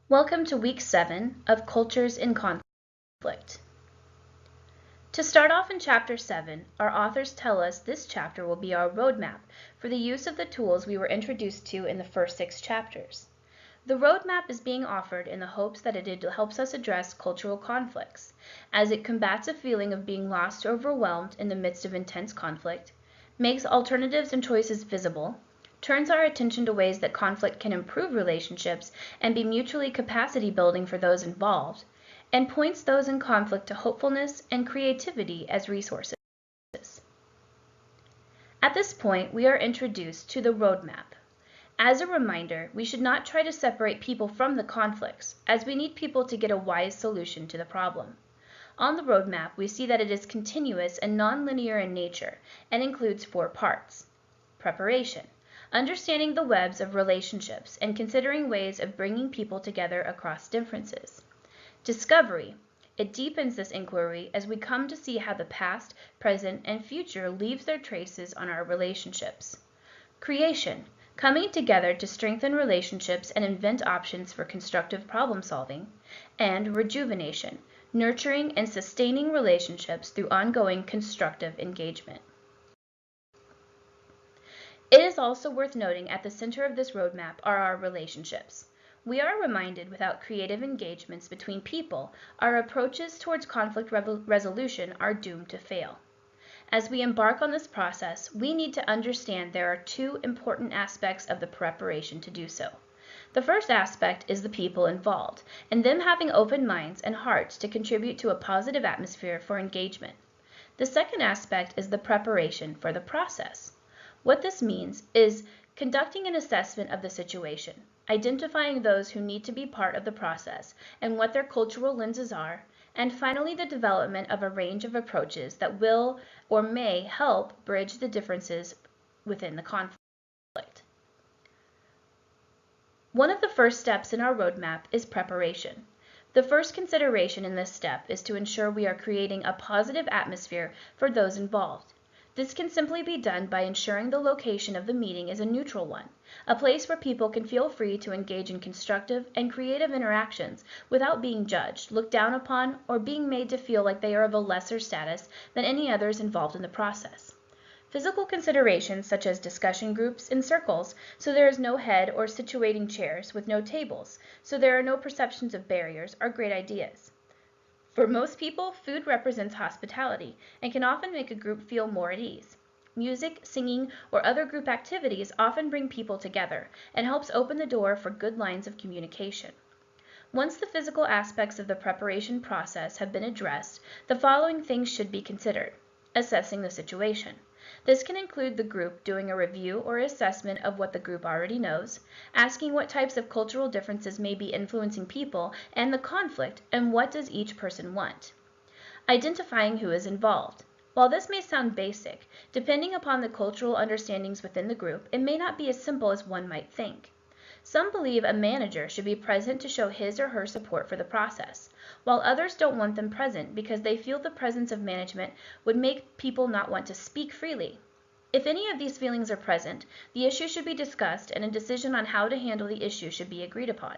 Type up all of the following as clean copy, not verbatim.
Welcome to Week 7 of Cultures in Conflict. To start off in Chapter 7, our authors tell us this chapter will be our roadmap for the use of the tools we were introduced to in the first 6 chapters. The roadmap is being offered in the hopes that it helps us address cultural conflicts, as it combats a feeling of being lost or overwhelmed in the midst of intense conflict, makes alternatives and choices visible, turns our attention to ways that conflict can improve relationships and be mutually capacity building for those involved, and points those in conflict to hopefulness and creativity as resources. At this point, we are introduced to the roadmap. As a reminder, we should not try to separate people from the conflicts, as we need people to get a wise solution to the problem. On the roadmap, we see that it is continuous and nonlinear in nature and includes 4 parts. Preparation. Understanding the webs of relationships and considering ways of bringing people together across differences. Discovery. It deepens this inquiry as we come to see how the past, present, and future leaves their traces on our relationships. Creation. Coming together to strengthen relationships and invent options for constructive problem solving. And rejuvenation. Nurturing and sustaining relationships through ongoing constructive engagement. It is also worth noting at the center of this roadmap are our relationships. We are reminded without creative engagements between people, our approaches towards conflict resolution are doomed to fail. As we embark on this process, we need to understand there are 2 important aspects of the preparation to do so. The first aspect is the people involved, and them having open minds and hearts to contribute to a positive atmosphere for engagement. The second aspect is the preparation for the process. What this means is conducting an assessment of the situation, identifying those who need to be part of the process and what their cultural lenses are, and finally the development of a range of approaches that will or may help bridge the differences within the conflict. One of the first steps in our roadmap is preparation. The first consideration in this step is to ensure we are creating a positive atmosphere for those involved. This can simply be done by ensuring the location of the meeting is a neutral one, a place where people can feel free to engage in constructive and creative interactions without being judged, looked down upon, or being made to feel like they are of a lesser status than any others involved in the process. Physical considerations such as discussion groups in circles, so there is no head, or situating chairs with no tables, so there are no perceptions of barriers, are great ideas. For most people, food represents hospitality and can often make a group feel more at ease. Music, singing, or other group activities often bring people together and helps open the door for good lines of communication. Once the physical aspects of the preparation process have been addressed, the following things should be considered. Assessing the situation. This can include the group doing a review or assessment of what the group already knows, asking what types of cultural differences may be influencing people and the conflict, and what does each person want. Identifying who is involved. While this may sound basic, depending upon the cultural understandings within the group, it may not be as simple as one might think. Some believe a manager should be present to show his or her support for the process, while others don't want them present because they feel the presence of management would make people not want to speak freely. If any of these feelings are present, the issue should be discussed and a decision on how to handle the issue should be agreed upon.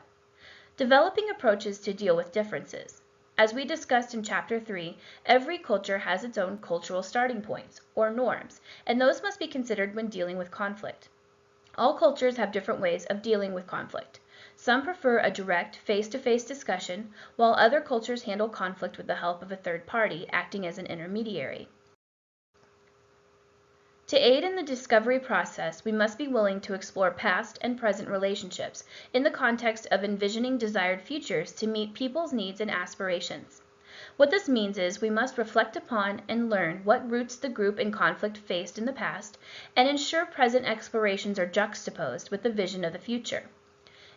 Developing approaches to deal with differences. As we discussed in Chapter 3, every culture has its own cultural starting points, or norms, and those must be considered when dealing with conflict. All cultures have different ways of dealing with conflict. Some prefer a direct, face-to-face discussion, while other cultures handle conflict with the help of a third party acting as an intermediary. To aid in the discovery process, we must be willing to explore past and present relationships in the context of envisioning desired futures to meet people's needs and aspirations. What this means is we must reflect upon and learn what roots the group in conflict faced in the past and ensure present explorations are juxtaposed with the vision of the future.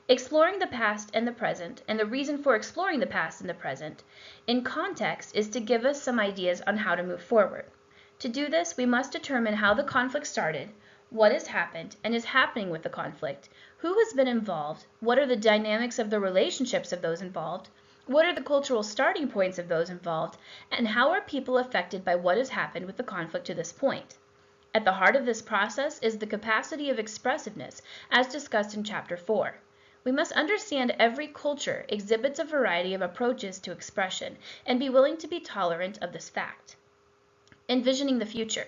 Exploring the past and the present, and the reason for exploring the past and the present, in context is to give us some ideas on how to move forward. To do this, we must determine how the conflict started, what has happened and is happening with the conflict, who has been involved, what are the dynamics of the relationships of those involved, what are the cultural starting points of those involved, and how are people affected by what has happened with the conflict to this point. At the heart of this process is the capacity of expressiveness, as discussed in Chapter 4. We must understand every culture exhibits a variety of approaches to expression and be willing to be tolerant of this fact. Envisioning the future.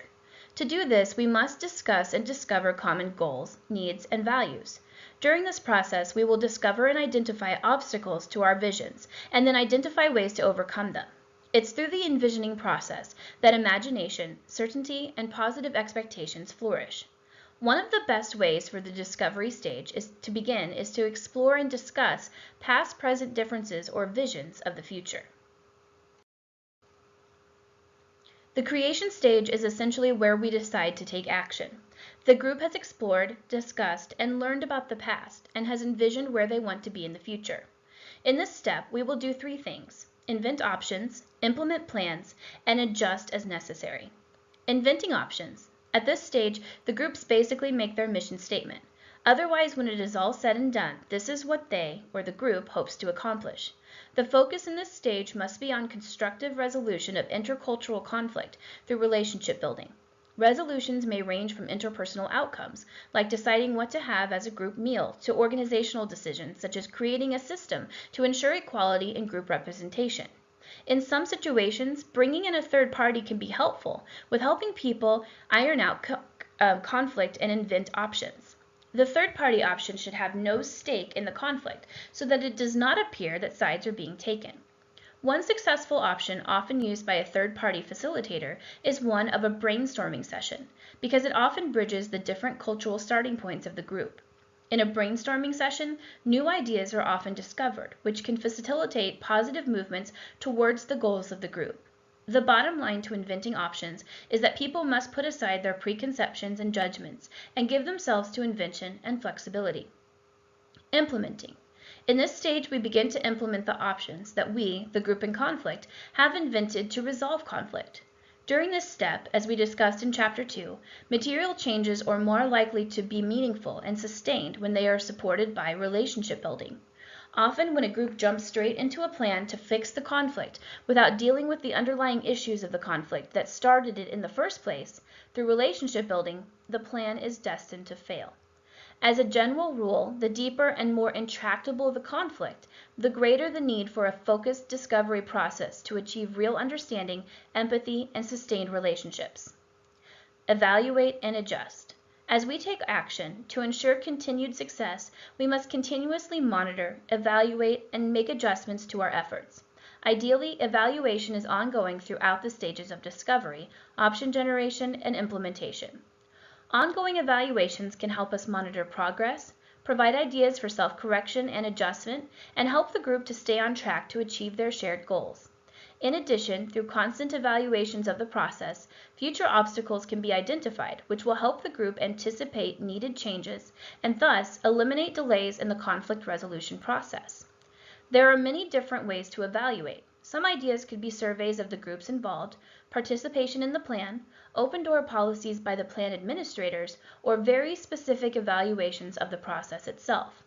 To do this, we must discuss and discover common goals, needs, and values. During this process, we will discover and identify obstacles to our visions, and then identify ways to overcome them. It's through the envisioning process that imagination, certainty, and positive expectations flourish. One of the best ways for the discovery stage is to explore and discuss past-present differences or visions of the future. The creation stage is essentially where we decide to take action. The group has explored, discussed, and learned about the past, and has envisioned where they want to be in the future. In this step, we will do 3 things: invent options, implement plans, and adjust as necessary. Inventing options. At this stage, the groups basically make their mission statement. Otherwise, when it is all said and done, this is what they, or the group, hopes to accomplish. The focus in this stage must be on constructive resolution of intercultural conflict through relationship building. Resolutions may range from interpersonal outcomes, like deciding what to have as a group meal, to organizational decisions, such as creating a system to ensure equality in group representation. In some situations, bringing in a third party can be helpful, with helping people iron out conflict and invent options. The third-party option should have no stake in the conflict so that it does not appear that sides are being taken. One successful option often used by a third-party facilitator is one of a brainstorming session, because it often bridges the different cultural starting points of the group. In a brainstorming session, new ideas are often discovered, which can facilitate positive movements towards the goals of the group. The bottom line to inventing options is that people must put aside their preconceptions and judgments and give themselves to invention and flexibility. Implementing. In this stage, we begin to implement the options that we, the group in conflict, have invented to resolve conflict. During this step, as we discussed in Chapter 2, material changes are more likely to be meaningful and sustained when they are supported by relationship building. Often, when a group jumps straight into a plan to fix the conflict without dealing with the underlying issues of the conflict that started it in the first place, through relationship building, the plan is destined to fail. As a general rule, the deeper and more intractable the conflict, the greater the need for a focused discovery process to achieve real understanding, empathy, and sustained relationships. Evaluate and adjust. As we take action, to ensure continued success, we must continuously monitor, evaluate, and make adjustments to our efforts. Ideally, evaluation is ongoing throughout the stages of discovery, option generation, and implementation. Ongoing evaluations can help us monitor progress, provide ideas for self-correction and adjustment, and help the group to stay on track to achieve their shared goals. In addition, through constant evaluations of the process, future obstacles can be identified, which will help the group anticipate needed changes and thus eliminate delays in the conflict resolution process. There are many different ways to evaluate. Some ideas could be surveys of the groups involved, participation in the plan, open-door policies by the plan administrators, or very specific evaluations of the process itself.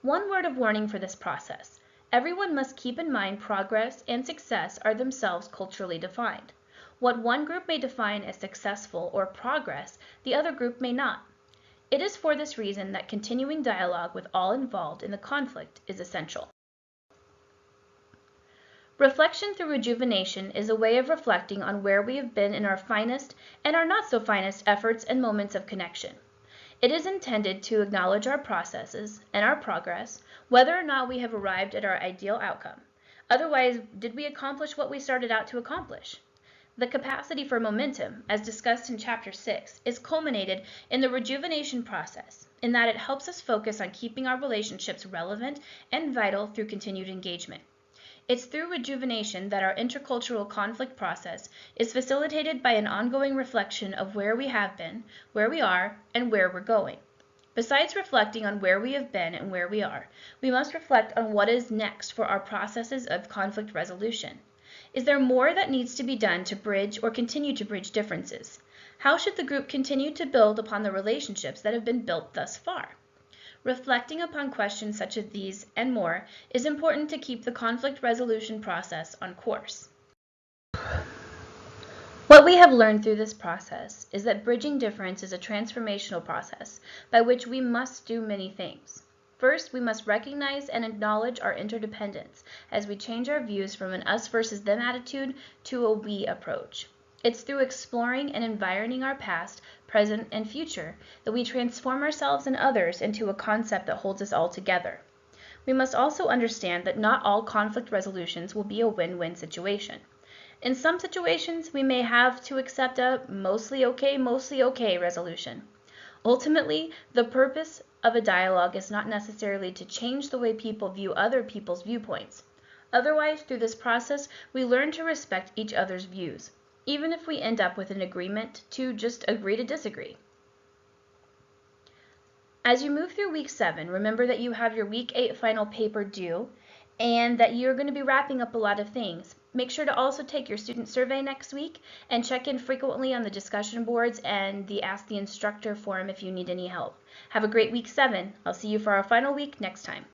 One word of warning for this process. Everyone must keep in mind progress and success are themselves culturally defined. What one group may define as successful or progress, the other group may not. It is for this reason that continuing dialogue with all involved in the conflict is essential. Reflection through rejuvenation is a way of reflecting on where we have been in our finest and our not so finest efforts and moments of connection. It is intended to acknowledge our processes and our progress, whether or not we have arrived at our ideal outcome. Otherwise, did we accomplish what we started out to accomplish? The capacity for momentum, as discussed in Chapter 6, is culminated in the rejuvenation process, in that it helps us focus on keeping our relationships relevant and vital through continued engagement. It's through rejuvenation that our intercultural conflict process is facilitated by an ongoing reflection of where we have been, where we are, and where we're going. Besides reflecting on where we have been and where we are, we must reflect on what is next for our processes of conflict resolution. Is there more that needs to be done to bridge or continue to bridge differences? How should the group continue to build upon the relationships that have been built thus far? Reflecting upon questions such as these and more is important to keep the conflict resolution process on course. What we have learned through this process is that bridging difference is a transformational process by which we must do many things. First, we must recognize and acknowledge our interdependence as we change our views from an us versus them attitude to a we approach. It's through exploring and environing our past, present, and future that we transform ourselves and others into a concept that holds us all together. We must also understand that not all conflict resolutions will be a win-win situation. In some situations, we may have to accept a mostly okay resolution. Ultimately, the purpose of a dialogue is not necessarily to change the way people view other people's viewpoints. Otherwise, through this process, we learn to respect each other's views, even if we end up with an agreement to just agree to disagree. As you move through week 7, remember that you have your week 8 final paper due and that you're going to be wrapping up a lot of things. Make sure to also take your student survey next week and check in frequently on the discussion boards and the Ask the Instructor forum if you need any help. Have a great week 7. I'll see you for our final week next time.